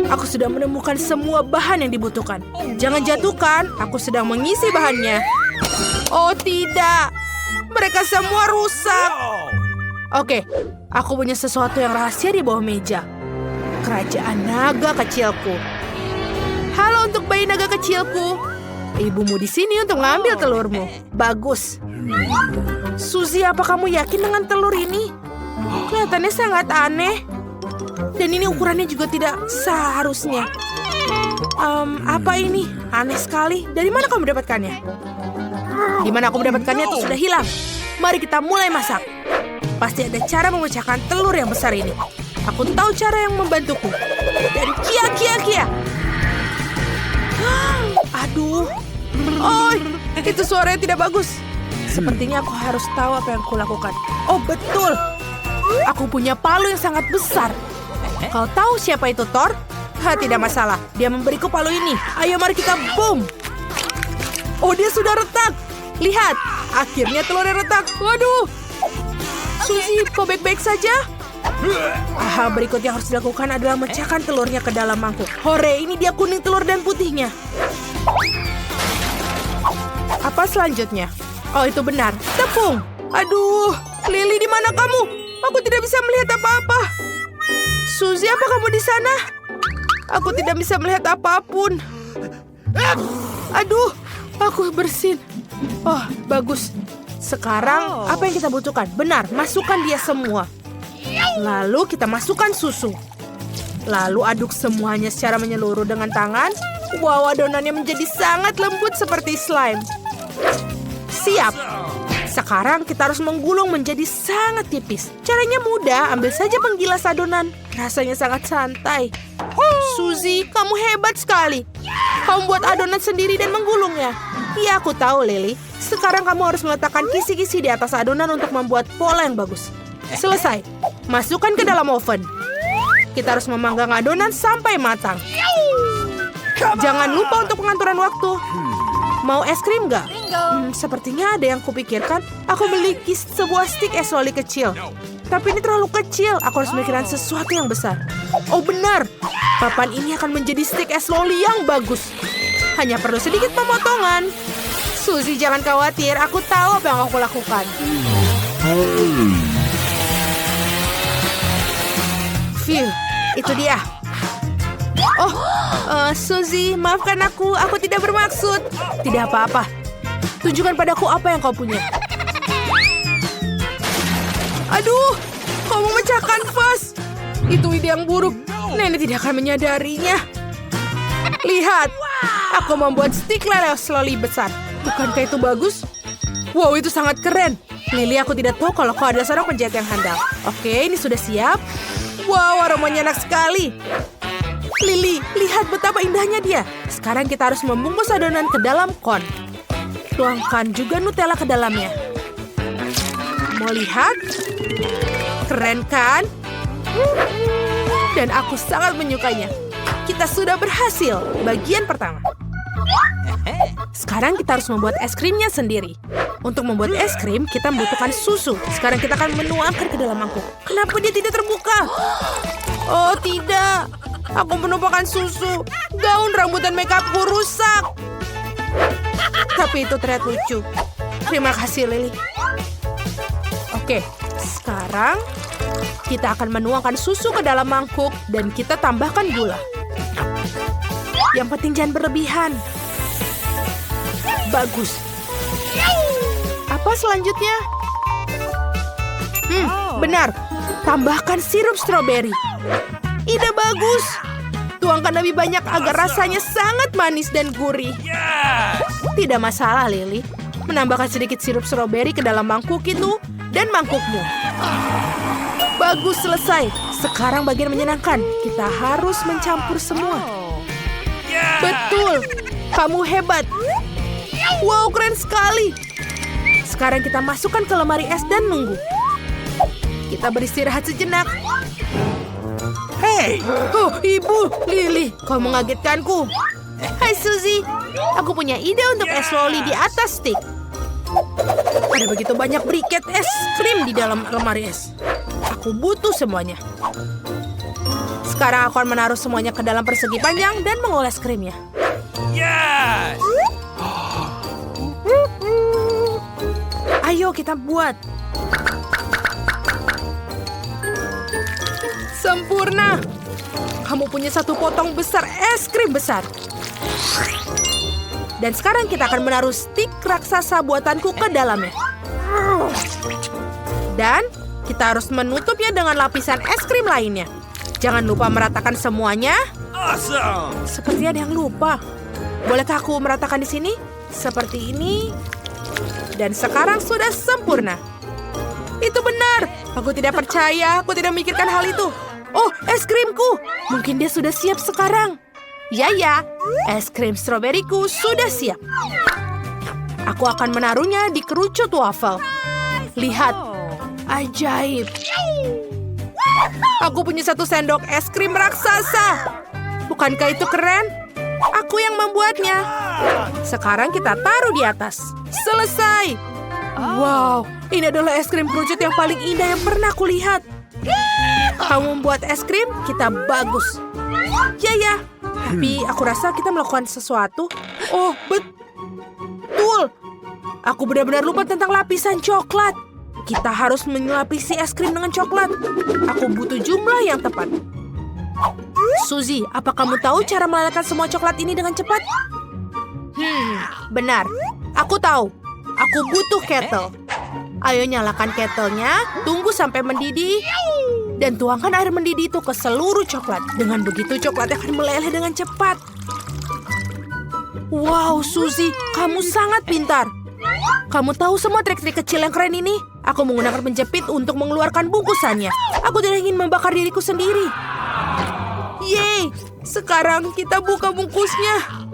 Aku sudah menemukan semua bahan yang dibutuhkan. Jangan jatuhkan, aku sedang mengisi bahannya. Oh tidak, mereka semua rusak. Oke, aku punya sesuatu yang rahasia di bawah meja. Kerajaan naga kecilku. Halo untuk bayi naga kecilku. Ibumu di sini untuk mengambil telurmu. Bagus. Suzy, apa kamu yakin dengan telur ini? Kelihatannya sangat aneh. Dan ini ukurannya juga tidak seharusnya. Apa ini? Aneh sekali. Dari mana kamu mendapatkannya? Di mana aku mendapatkannya itu sudah hilang. Mari kita mulai masak. Pasti ada cara memecahkan telur yang besar ini. Aku tahu cara yang membantuku. Dan kia. Aduh. Oh, itu suaranya tidak bagus. Sepertinya aku harus tahu apa yang kulakukan. Oh, betul. Aku punya palu yang sangat besar. Kau tahu siapa itu Thor? Tidak masalah. Dia memberiku palu ini. Ayo mari kita boom. Oh, dia sudah retak. Lihat, akhirnya telurnya retak. Waduh. Suzy, kau baik-baik saja? Berikut yang harus dilakukan adalah memecahkan telurnya ke dalam mangkuk. Hore, ini dia kuning telur dan putihnya. Apa selanjutnya? Oh, itu benar. Tepung. Aduh, Lily, di mana kamu? Aku tidak bisa melihat apa-apa. Suzy, apa kamu di sana? Aku tidak bisa melihat apapun. Aduh, aku bersin. Oh, bagus. Sekarang, apa yang kita butuhkan? Benar, masukkan dia semua. Lalu kita masukkan susu. Lalu aduk semuanya secara menyeluruh dengan tangan. Wow, adonannya menjadi sangat lembut seperti slime. Siap. Sekarang kita harus menggulung menjadi sangat tipis. Caranya mudah, ambil saja penggilas adonan. Rasanya sangat santai. Suzy, kamu hebat sekali. Kamu buat adonan sendiri dan menggulungnya. Iya, aku tahu, Lily. Sekarang kamu harus meletakkan kisi-kisi di atas adonan untuk membuat pola yang bagus. Selesai. Masukkan ke dalam oven. Kita harus memanggang adonan sampai matang. Jangan lupa untuk pengaturan waktu. Mau es krim nggak? Sepertinya ada yang kupikirkan. Aku memiliki sebuah stik es loli kecil. Tapi ini terlalu kecil. Aku harus memikirkan sesuatu yang besar. Oh benar. Papan ini akan menjadi stik es loli yang bagus. Hanya perlu sedikit pemotongan. Suzy, jangan khawatir. Aku tahu apa yang aku lakukan. Phew, itu dia. Oh, Suzy, maafkan aku. Aku tidak bermaksud. Tidak apa-apa. Tunjukkan padaku apa yang kau punya. Aduh, kau memecahkan vas. Itu ide yang buruk. Nenek tidak akan menyadarinya. Lihat, aku membuat stik lele loli besar. Bukankah itu bagus? Wow, itu sangat keren. Lily, aku tidak tahu kalau kau adalah seorang penjahit yang handal. Oke, ini sudah siap. Wow, aromanya enak sekali. Lily, lihat betapa indahnya dia. Sekarang kita harus membungkus adonan ke dalam kon. Tuangkan juga Nutella ke dalamnya. Mau lihat? Keren kan? Dan aku sangat menyukainya. Kita sudah berhasil. Bagian pertama. Sekarang kita harus membuat es krimnya sendiri. Untuk membuat es krim, kita membutuhkan susu. Sekarang kita akan menuangkan ke dalam mangkuk. Kenapa dia tidak terbuka? Oh, tidak. Aku menumpahkan susu. Gaun rambut dan makeupku rusak. Tapi itu terlihat lucu. Terima kasih, Lily. Oke, sekarang kita akan menuangkan susu ke dalam mangkuk dan kita tambahkan gula. Yang penting jangan berlebihan. Bagus. Apa selanjutnya? Benar. Tambahkan sirup stroberi. Ide bagus. Tuangkan lebih banyak agar rasanya sangat manis dan gurih. Tidak masalah, Lily. Menambahkan sedikit sirup stroberi ke dalam mangkuk itu dan mangkukmu. Bagus, selesai. Sekarang bagian menyenangkan. Kita harus mencampur semua. Betul. Kamu hebat. Wow, keren sekali. Sekarang kita masukkan ke lemari es dan nunggu. Kita beristirahat sejenak. Hey! Oh, Ibu, Lily, kau mengagetkanku. Hai, Suzy. Aku punya ide untuk es loli di atas stik. Ada begitu banyak briket es krim di dalam lemari es. Aku butuh semuanya. Sekarang aku akan menaruh semuanya ke dalam persegi panjang dan mengoles krimnya. Yes! Ayo kita buat. Sempurna. Kamu punya satu potong besar es krim besar. Dan sekarang kita akan menaruh stik raksasa buatanku ke dalamnya. Dan kita harus menutupnya dengan lapisan es krim lainnya. Jangan lupa meratakan semuanya. Awesome! Seperti ada yang lupa. Bolehkah aku meratakan di sini? Seperti ini. Dan sekarang sudah sempurna. Itu benar. Aku tidak percaya. Aku tidak memikirkan hal itu. Oh, es krimku. Mungkin dia sudah siap sekarang. Ya, es krim stroberiku sudah siap. Aku akan menaruhnya di kerucut waffle. Lihat. Ajaib. Aku punya satu sendok es krim raksasa. Bukankah itu keren? Aku yang membuatnya. Sekarang kita taruh di atas. Selesai. Wow, ini adalah es krim kerucut yang paling indah yang pernah aku lihat. Kamu membuat es krim, kita bagus. Ya. Tapi aku rasa kita melakukan sesuatu. Oh, betul. Aku benar-benar lupa tentang lapisan coklat. Kita harus melapisi es krim dengan coklat. Aku butuh jumlah yang tepat. Suzy, apa kamu tahu cara melelehkan semua coklat ini dengan cepat? Benar. Aku tahu. Aku butuh kettle. Ayo nyalakan kettlenya, tunggu sampai mendidih, dan tuangkan air mendidih itu ke seluruh coklat. Dengan begitu coklat akan meleleh dengan cepat. Wow, Suzy, kamu sangat pintar. Kamu tahu semua trik-trik kecil yang keren ini? Aku menggunakan penjepit untuk mengeluarkan bungkusannya. Aku tidak ingin membakar diriku sendiri. Yeay, sekarang kita buka bungkusnya.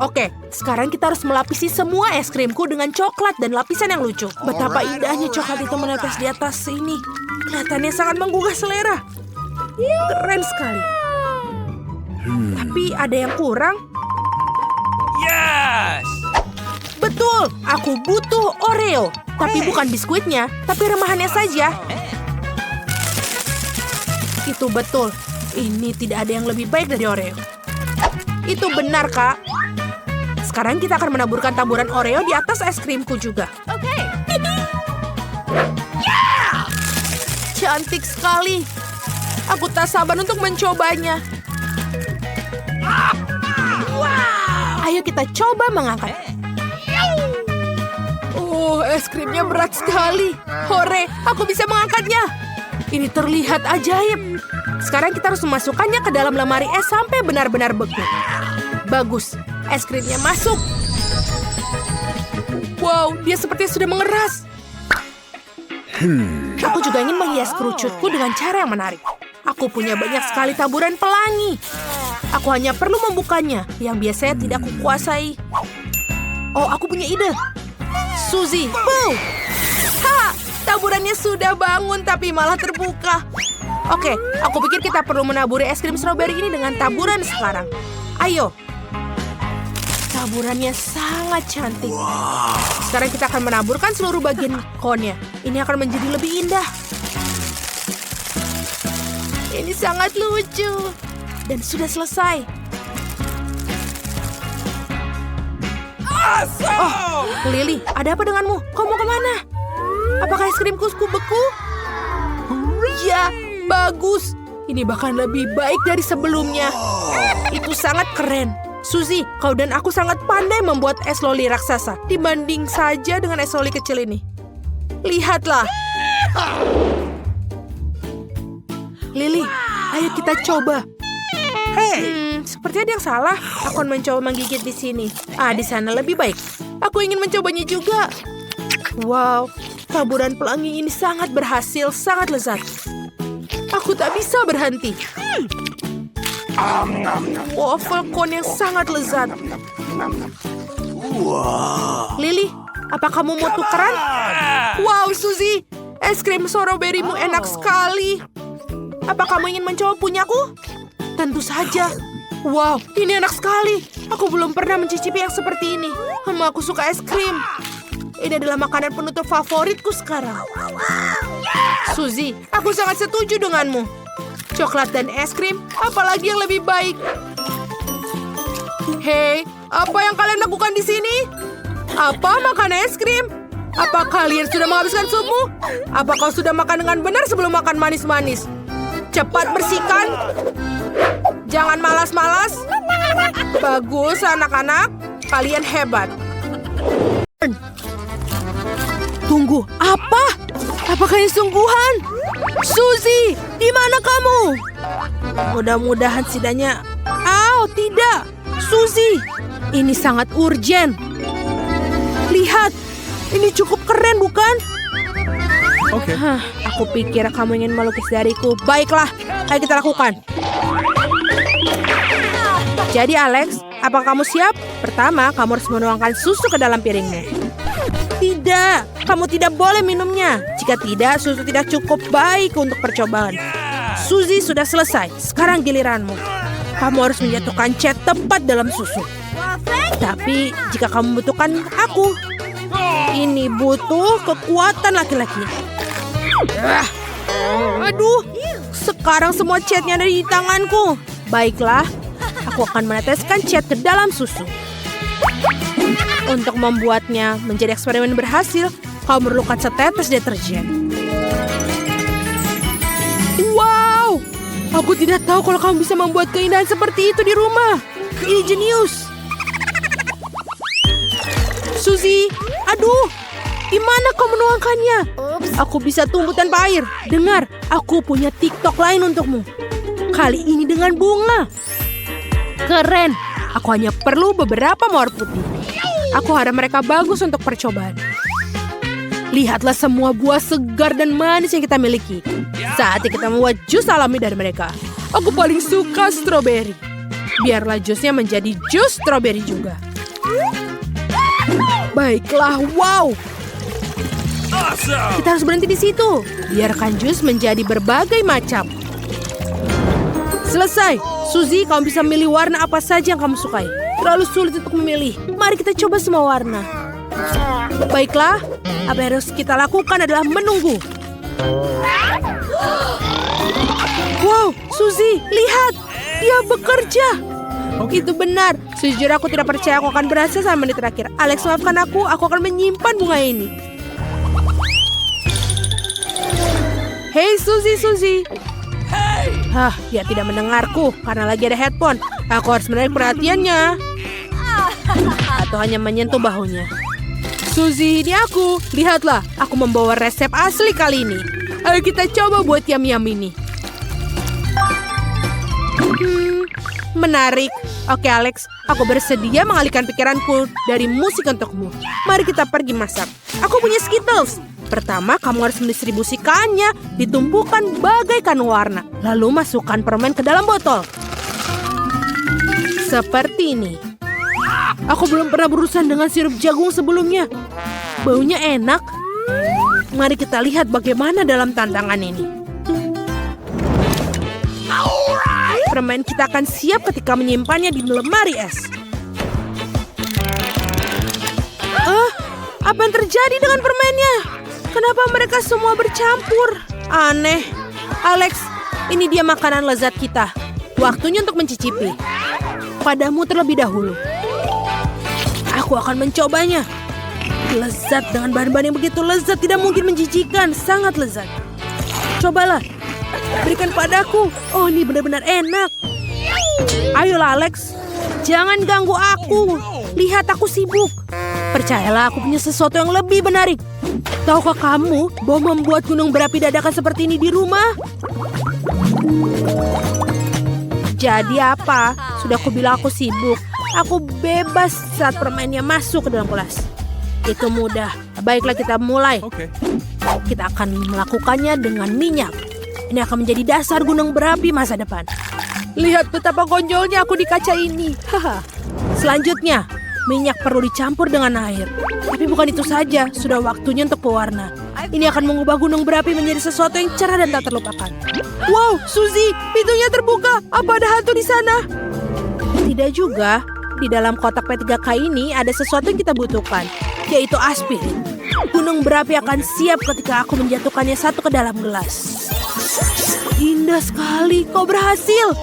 Oke, sekarang kita harus melapisi semua es krimku dengan coklat dan lapisan yang lucu. Betapa indahnya coklat itu menetes di atas ini. Kelihatannya sangat menggugah selera. Keren sekali. Tapi ada yang kurang. Yes! Betul, aku butuh Oreo. Tapi bukan biskuitnya, tapi remahannya saja. Itu betul. Ini tidak ada yang lebih baik dari Oreo. Itu benar, Kak. Sekarang kita akan menaburkan taburan Oreo di atas es krimku juga. Oke. Cantik sekali. Aku tak sabar untuk mencobanya. Ayo kita coba mengangkat. Oh, es krimnya berat sekali. Hore, aku bisa mengangkatnya. Ini terlihat ajaib. Sekarang kita harus memasukkannya ke dalam lemari es sampai benar-benar beku. Bagus, es krimnya masuk. Wow, dia sepertinya sudah mengeras. Aku juga ingin menghias kerucutku dengan cara yang menarik. Aku punya banyak sekali taburan pelangi. Aku hanya perlu membukanya, yang biasanya tidak kukuasai. Oh, aku punya ide. Suzy, boom! Ha! Taburannya sudah bangun tapi malah terbuka. Oke, aku pikir kita perlu menaburi es krim stroberi ini dengan taburan sekarang. Ayo. Taburannya sangat cantik. Sekarang kita akan menaburkan seluruh bagian cone-nya. Ini akan menjadi lebih indah. Ini sangat lucu. Dan sudah selesai. Oh, Lily, ada apa denganmu? Kau mau kemana? Apakah es krimku beku? Ya, bagus. Ini bahkan lebih baik dari sebelumnya. Itu sangat keren. Suzy, kau dan aku sangat pandai membuat es loli raksasa. Dibanding saja dengan es loli kecil ini. Lihatlah. Lily, ayo kita coba. Seperti ada yang salah. Aku akan mencoba menggigit di sini. Di sana lebih baik. Aku ingin mencobanya juga. Wow, taburan pelangi ini sangat berhasil, sangat lezat. Aku tak bisa berhenti. Waffle cone yang sangat lezat. Lily, apa kamu mau tukeran? Wow, Suzy, es krim stroberimu enak sekali. Apa kamu ingin mencoba punyaku? Tentu saja. Wow, ini enak sekali. Aku belum pernah mencicipi yang seperti ini. Aku suka es krim. Ini adalah makanan penutup favoritku sekarang. Suzy, aku sangat setuju denganmu. coklat dan es krim, apalagi yang lebih baik? Hei, apa yang kalian lakukan di sini? Apa makan es krim? Apa kalian sudah menghabiskan supmu? Apa kau sudah makan dengan benar sebelum makan manis-manis? Cepat bersihkan. Jangan malas-malas. Bagus, anak-anak. Kalian hebat. Tunggu, apa? Apakah ini sungguhan? Suzy, di mana kamu? Mudah-mudahan setidaknya... tidak. Suzy, ini sangat urgen. Lihat, ini cukup keren, bukan? Oke. Aku pikir kamu ingin melukis dariku. Baiklah, ayo kita lakukan. Jadi Alex, apakah kamu siap? Pertama, kamu harus menuangkan susu ke dalam piringmu. Tidak, kamu tidak boleh minumnya. Jika tidak, susu tidak cukup baik untuk percobaan. Suzy sudah selesai, sekarang giliranmu. Kamu harus menjatuhkan cat tepat dalam susu. Tapi jika kamu membutuhkan aku, ini butuh kekuatan laki-laki. Aduh, sekarang semua catnya ada di tanganku. Baiklah, aku akan meneteskan cat ke dalam susu. Untuk membuatnya menjadi eksperimen berhasil, kau memerlukan setetes deterjen. Wow, aku tidak tahu kalau kamu bisa membuat keindahan seperti itu di rumah. Ini jenius. Suzy, aduh, di mana kau menuangkannya? Aku bisa tumbuh tanpa air. Dengar, aku punya TikTok lain untukmu. Kali ini dengan bunga. Keren, aku hanya perlu beberapa mawar putih. Aku harap mereka bagus untuk percobaan. Lihatlah semua buah segar dan manis yang kita miliki. Saatnya kita membuat jus alami dari mereka. Aku paling suka stroberi. Biarlah jusnya menjadi jus stroberi juga. Baiklah, wow. Awesome! Kita harus berhenti di situ. Biarkan jus menjadi berbagai macam. Selesai. Suzy, kamu bisa memilih warna apa saja yang kamu sukai. Terlalu sulit untuk memilih. Mari kita coba semua warna. Baiklah, apa yang harus kita lakukan adalah menunggu. Wow, Suzy, lihat. Dia bekerja. Itu benar. Sejujurnya aku tidak percaya aku akan berhasil sampai menit terakhir. Alex, maafkan aku akan menyimpan bunga ini. Hei Suzy. Dia tidak mendengarku karena lagi ada headphone. Aku harus menarik perhatiannya. Atau hanya menyentuh bahunya. Suzy, ini aku. Lihatlah, aku membawa resep asli kali ini. Ayo kita coba buat yam-yam ini. Menarik. Oke Alex, aku bersedia mengalihkan pikiranku dari musik untukmu. Mari kita pergi masak. Aku punya Skittles. Pertama, kamu harus mendistribusikannya, ditumpukan bagaikan warna. Lalu masukkan permen ke dalam botol. Seperti ini. Aku belum pernah berurusan dengan sirup jagung sebelumnya. Baunya enak. Mari kita lihat bagaimana dalam tantangan ini. Permen kita akan siap ketika menyimpannya di lemari es. Apa yang terjadi dengan permennya? Kenapa mereka semua bercampur? Aneh. Alex, ini dia makanan lezat kita. Waktunya untuk mencicipi. Padamu terlebih dahulu. Aku akan mencobanya. Lezat dengan bahan-bahan yang begitu lezat, tidak mungkin menjijikan. Sangat lezat. Cobalah. Berikan padaku. Oh, ini benar-benar enak. Ayolah Alex. Jangan ganggu aku. Lihat aku sibuk. Percayalah, aku punya sesuatu yang lebih menarik. Tahukah kamu bahwa membuat gunung berapi dadakan seperti ini di rumah? Jadi apa? Sudah aku bilang aku sibuk. Aku bebas saat permennya masuk ke dalam kelas. Itu mudah. Baiklah kita mulai. Kita akan melakukannya dengan minyak. Ini akan menjadi dasar gunung berapi masa depan. Lihat betapa konyolnya aku di kaca ini. Selanjutnya, minyak perlu dicampur dengan air. Tapi bukan itu saja, sudah waktunya untuk pewarna. Ini akan mengubah gunung berapi menjadi sesuatu yang cerah dan tak terlupakan. Wow, Suzy, pintunya terbuka. Apa ada hantu di sana? Tidak juga. Di dalam kotak P3K ini ada sesuatu yang kita butuhkan, yaitu aspirin. Gunung berapi akan siap ketika aku menjatuhkannya satu ke dalam gelas. Indah sekali, kau berhasil.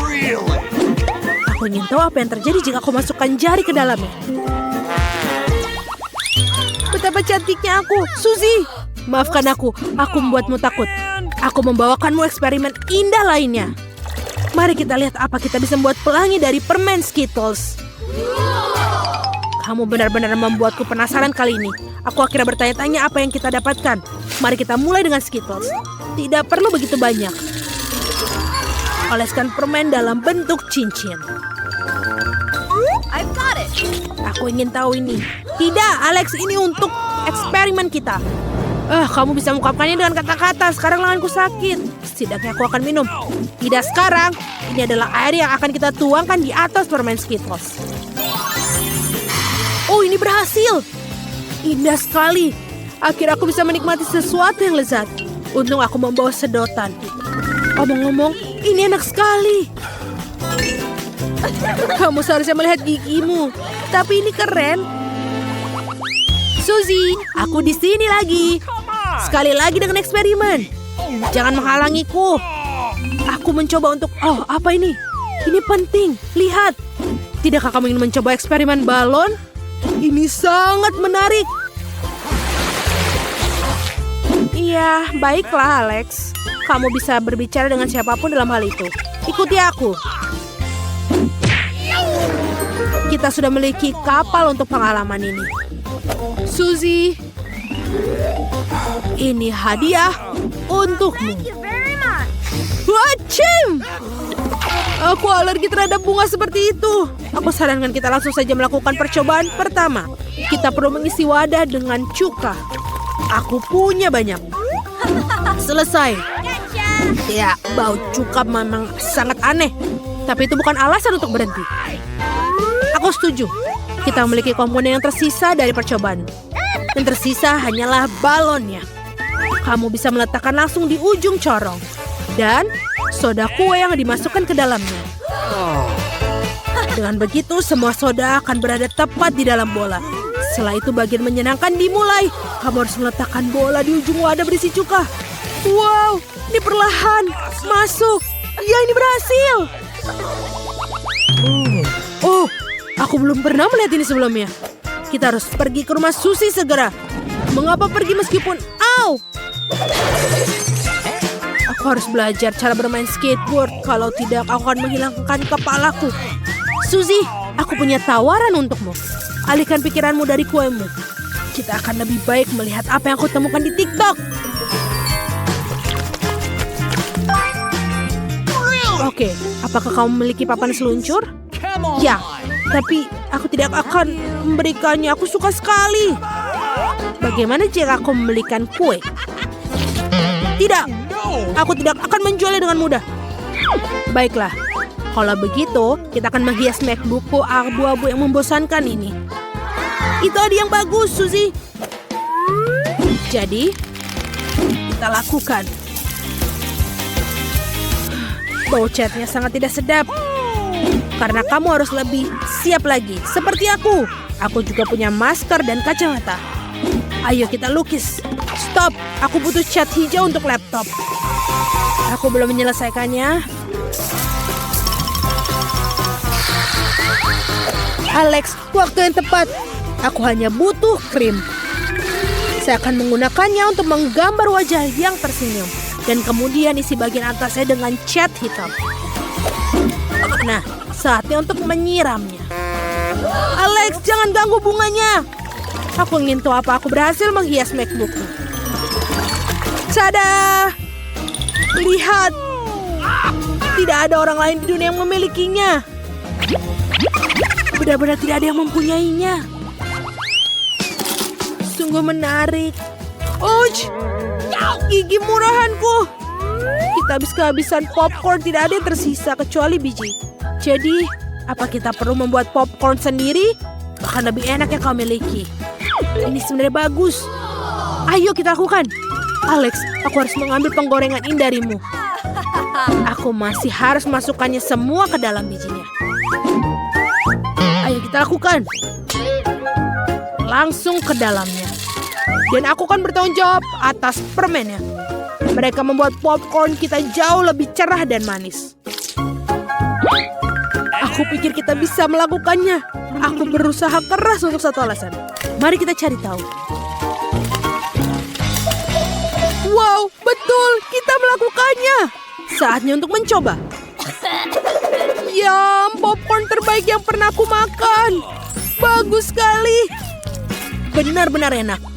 Really? Aku ingin tahu apa yang terjadi jika aku masukkan jari ke dalamnya. Betapa cantiknya aku, Suzy. Maafkan aku membuatmu takut. Aku membawakanmu eksperimen indah lainnya. Mari kita lihat apa kita bisa membuat pelangi dari permen Skittles. Kamu benar-benar membuatku penasaran kali ini. Aku akhirnya bertanya-tanya apa yang kita dapatkan. Mari kita mulai dengan Skittles. Tidak perlu begitu banyak. Oleskan permen dalam bentuk cincin. I've got it. Aku ingin tahu ini. Tidak, Alex, ini untuk eksperimen kita. Kamu bisa mengungkapkannya dengan kata-kata. Sekarang lenganku sakit. Setidaknya aku akan minum. Tidak sekarang. Ini adalah air yang akan kita tuangkan di atas permen Skittles. Oh, ini berhasil. Indah sekali. Akhirnya aku bisa menikmati sesuatu yang lezat. Untung aku membawa sedotan. Ngomong-ngomong, ini enak sekali. Kamu seharusnya melihat gigimu. Tapi ini keren. Suzy, aku di sini lagi. Sekali lagi dengan eksperimen. Jangan menghalangiku. Aku mencoba untuk... Oh, apa ini? Ini penting. Lihat. Tidakkah kamu ingin mencoba eksperimen balon? Ini sangat menarik. Iya, baiklah Alex. Kamu bisa berbicara dengan siapapun dalam hal itu. Ikuti aku. Kita sudah memiliki kapal untuk pengalaman ini. Suzy, ini hadiah untukmu. Thank you very much. Wacim! Aku alergi terhadap bunga seperti itu. Aku sarankan kita langsung saja melakukan percobaan pertama. Kita perlu mengisi wadah dengan cuka. Aku punya banyak. Selesai. Ya, bau cuka memang sangat aneh. Tapi itu bukan alasan untuk berhenti. Aku setuju. Kita memiliki komponen yang tersisa dari percobaan. Yang tersisa hanyalah balonnya. Kamu bisa meletakkan langsung di ujung corong. Dan soda kue yang dimasukkan ke dalamnya. Dengan begitu, semua soda akan berada tepat di dalam bola. Setelah itu bagian menyenangkan dimulai. Kamu harus meletakkan bola di ujung wadah berisi cuka. Wow, ini perlahan. Masuk. Ya, ini berhasil. Oh, aku belum pernah melihat ini sebelumnya. Kita harus pergi ke rumah Suzy segera. Mengapa pergi meskipun... Au! Aku harus belajar cara bermain skateboard. Kalau tidak, aku akan menghilangkan kepalaku. Suzy, aku punya tawaran untukmu. Alihkan pikiranmu dari kuemu. Kita akan lebih baik melihat apa yang aku temukan di TikTok. Oke, apakah kamu memiliki papan seluncur? Ya, tapi aku tidak akan memberikannya. Aku suka sekali. Bagaimana jika aku membelikan kue? Tidak, aku tidak akan menjualnya dengan mudah. Baiklah, kalau begitu kita akan menghias MacBookku abu-abu yang membosankan ini. Itu ada yang bagus, Suzy. Jadi, kita lakukan. Bau catnya sangat tidak sedap. Karena kamu harus lebih siap lagi. Seperti aku. Aku juga punya masker dan kacamata. Ayo kita lukis. Stop, aku butuh cat hijau untuk laptop. Aku belum menyelesaikannya. Alex, waktu yang tepat. Aku hanya butuh krim. Saya akan menggunakannya untuk menggambar wajah yang tersenyum. Dan kemudian isi bagian atasnya dengan cat hitam. Nah, saatnya untuk menyiramnya. Alex, jangan ganggu bunganya. Aku ingin tahu apa aku berhasil menghias MacBookku. Tada! Lihat. Tidak ada orang lain di dunia yang memilikinya. Benar-benar tidak ada yang mempunyainya. Sungguh menarik. Ouch! Gigi murahanku. Kita habis kehabisan popcorn. Tidak ada yang tersisa kecuali biji. Jadi, apa kita perlu membuat popcorn sendiri? Bahkan lebih enak yang kau miliki. Ini sebenarnya bagus. Ayo kita lakukan. Alex, aku harus mengambil penggorengan ini darimu. Aku masih harus masukkannya semua ke dalam bijinya. Ayo kita lakukan. Langsung ke dalamnya. Dan aku akan bertanggung jawab atas permennya. Mereka membuat popcorn kita jauh lebih cerah dan manis. Aku pikir kita bisa melakukannya. Aku berusaha keras untuk satu alasan. Mari kita cari tahu. Wow, betul, kita melakukannya. Saatnya untuk mencoba. Yum, popcorn terbaik yang pernah aku makan. Bagus sekali. Benar-benar enak.